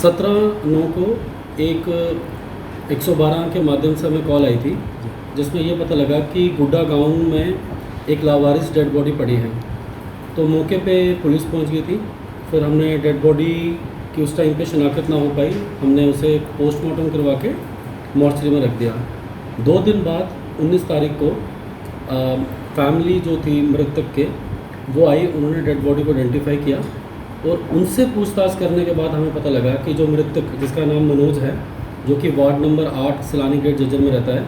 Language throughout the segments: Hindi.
17/9 को एक 112 के माध्यम से हमें कॉल आई थी, जिसमें ये पता लगा कि गुड्डा गांव में एक लावारिस डेड बॉडी पड़ी है। तो मौके पे पुलिस पहुंच गई थी। फिर हमने डेड बॉडी की उस टाइम पे शनाख्त ना हो पाई, हमने उसे पोस्टमार्टम करवा के मॉर्चरी में रख दिया। 2 दिन बाद 19 तारीख को फैमिली जो थी मृतक के वो आई, उन्होंने डेड बॉडी को आइडेंटिफाई किया और उनसे पूछताछ करने के बाद हमें पता लगा कि जो मृतक, जिसका नाम मनोज है, जो कि वार्ड नंबर 8 सलानी गेट जज्जर में रहता है,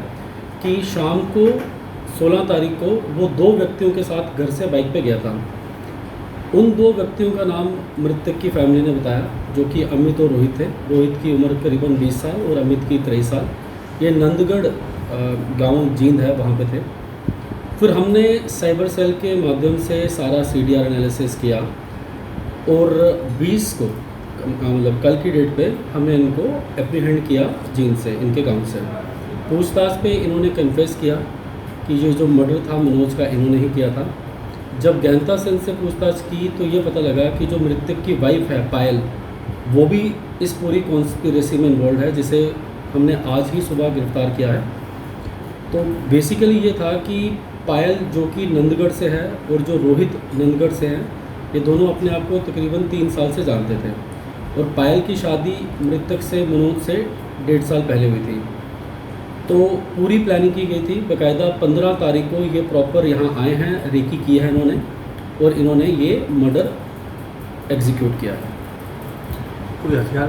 कि शाम को 16 तारीख को वो 2 व्यक्तियों के साथ घर से बाइक पे गया था। उन 2 व्यक्तियों का नाम मृतक की फैमिली ने बताया, जो कि अमित और रोहित थे। रोहित की उम्र करीबन 20 साल और अमित की 23 साल। ये नंदगढ़ गांव जींद है, वहाँ पे थे। फिर हमने साइबर सेल के माध्यम से सारा CDR एनालिसिस किया और 20 को मतलब कल की डेट पे हमने इनको एप्रीहेंड किया जींद से, इनके गांव से। पूछताछ पे इन्होंने कन्फेस किया कि ये जो मर्डर था मनोज का इन्होंने ही किया था। जब गहनता से इनसे पूछताछ की तो ये पता लगा कि जो मृतक की वाइफ है पायल, वो भी इस पूरी कॉन्स्पिरेसी में इन्वॉल्व है, जिसे हमने आज ही सुबह गिरफ्तार किया है। तो बेसिकली ये था कि पायल जो कि नंदगढ़ से है और जो रोहित नंदगढ़ से हैं, ये दोनों अपने आप को तकरीबन 3 साल से जानते थे और पायल की शादी मृतक से मनोज से 1.5 साल पहले हुई थी। तो पूरी प्लानिंग की गई थी। बाकायदा 15 तारीख को ये प्रॉपर यहाँ आए हैं, रेकी की है इन्होंने और इन्होंने ये मर्डर एग्जीक्यूट किया है। कोई हथियार?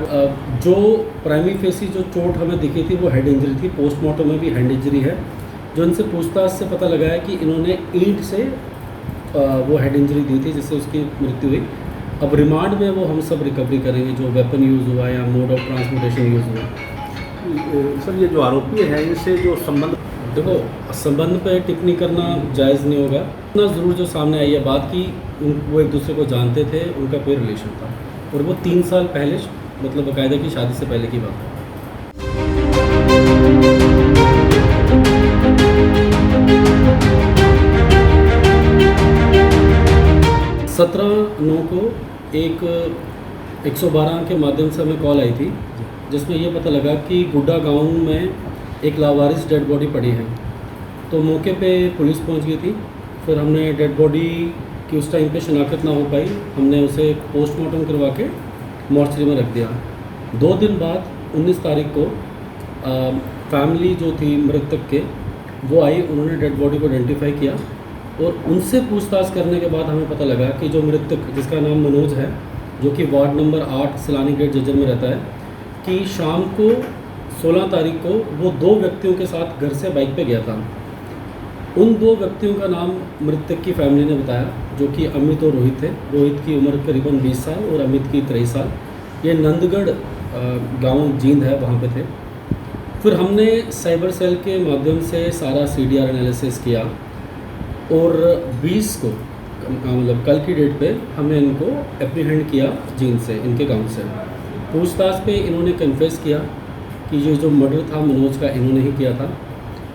जो प्राइमरी फेसी जो चोट हमें दिखी थी वो हेड इंजरी थी। पोस्टमार्टम में भी हैंड इंजरी है। जो इनसे पूछताछ से पता लगा है कि इन्होंने ईंट से वो हेड इंजरी दी थी, जिससे उसकी मृत्यु हुई। अब रिमांड में वो हम सब रिकवरी करेंगे, जो वेपन यूज़ हुआ या मोड ऑफ ट्रांसपोर्टेशन यूज़ हुआ। सर, ये जो आरोपी है इनसे जो संबंध, देखो, संबंध पे टिप्पणी करना जायज़ नहीं होगा। इतना ज़रूर जो सामने आई है बात की वो एक दूसरे को जानते थे, उनका कोई रिलेशन था और वो 3 साल पहले, मतलब बाकायदा की शादी से पहले की बात है। 17/9 को एक 112 के माध्यम से हमें कॉल आई थी, जिसमें ये पता लगा कि गुड्डा गांव में एक लावारिस डेड बॉडी पड़ी है। तो मौके पे पुलिस पहुंच गई थी। फिर हमने डेड बॉडी की उस टाइम पे शनाख्त ना हो पाई, हमने उसे पोस्टमार्टम करवा के मॉर्चरी में रख दिया। 2 दिन बाद 19 तारीख को फैमिली जो थी मृतक के वो आई, उन्होंने डेड बॉडी को आइडेंटिफाई किया और उनसे पूछताछ करने के बाद हमें पता लगा कि जो मृतक, जिसका नाम मनोज है, जो कि वार्ड नंबर 8 सलानी गेट जज्जर में रहता है, कि शाम को 16 तारीख को वो 2 व्यक्तियों के साथ घर से बाइक पे गया था। उन 2 व्यक्तियों का नाम मृतक की फैमिली ने बताया, जो कि अमित और रोहित थे। रोहित की उम्र करीबन 20 साल और अमित की 23 साल। ये नंदगढ़ गांव जींद है, वहाँ पे थे। फिर हमने साइबर सेल के माध्यम से सारा CDR एनालिसिस किया और 20 को मतलब कल की डेट पे हमने इनको एप्रीहेंड किया जींद से, इनके गांव से। पूछताछ पे इन्होंने कन्फेस किया कि ये जो मर्डर था मनोज का इन्होंने ही किया था।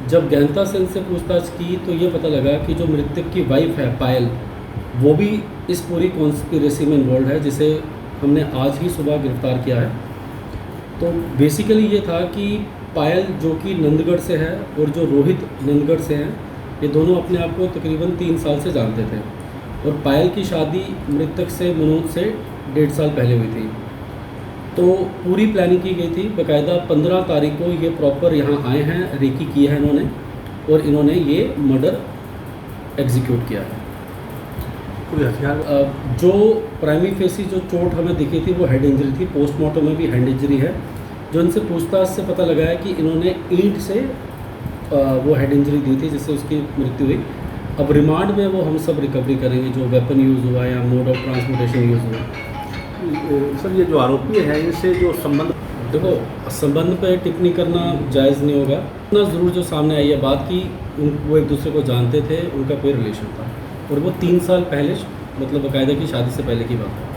जब गहनता से इनसे पूछताछ की तो ये पता लगा कि जो मृतक की वाइफ है पायल, वो भी इस पूरी कॉन्स्पिरेसी में इन्वॉल्व है, जिसे हमने आज ही सुबह गिरफ्तार किया है। तो बेसिकली ये था कि पायल जो कि नंदगढ़ से है और जो रोहित नंदगढ़ से हैं, ये दोनों अपने आप को तकरीबन 3 साल से जानते थे और पायल की शादी मृतक से मनोज से 1.5 साल पहले हुई थी। तो पूरी प्लानिंग की गई थी। बाकायदा 15 तारीख को ये प्रॉपर यहाँ आए हैं, रेकी की है इन्होंने और इन्होंने ये मर्डर एग्जीक्यूट किया है। कोई हथियार? जो प्राइमरी फेसी जो चोट हमें दिखी थी वो हेड इंजरी थी। पोस्टमार्टम में भी हैंड इंजरी है। जो इनसे पूछताछ से पता लगा है कि इन्होंने ईंट से वो हेड इंजरी दी थी, जिससे उसकी मृत्यु हुई। अब रिमांड में वो हम सब रिकवरी करेंगे, जो वेपन यूज़ हुआ या मोड ऑफ ट्रांसपोर्टेशन यूज़ हुआ। सर, ये जो आरोपी है इनसे जो संबंध, देखो, संबंध पे टिप्पणी करना जायज़ नहीं होगा। इतना ज़रूर जो सामने आई है बात की वो एक दूसरे को जानते थे, उनका कोई रिलेशन था और वो 3 साल पहले, मतलब बाकायदा की शादी से पहले की बात है।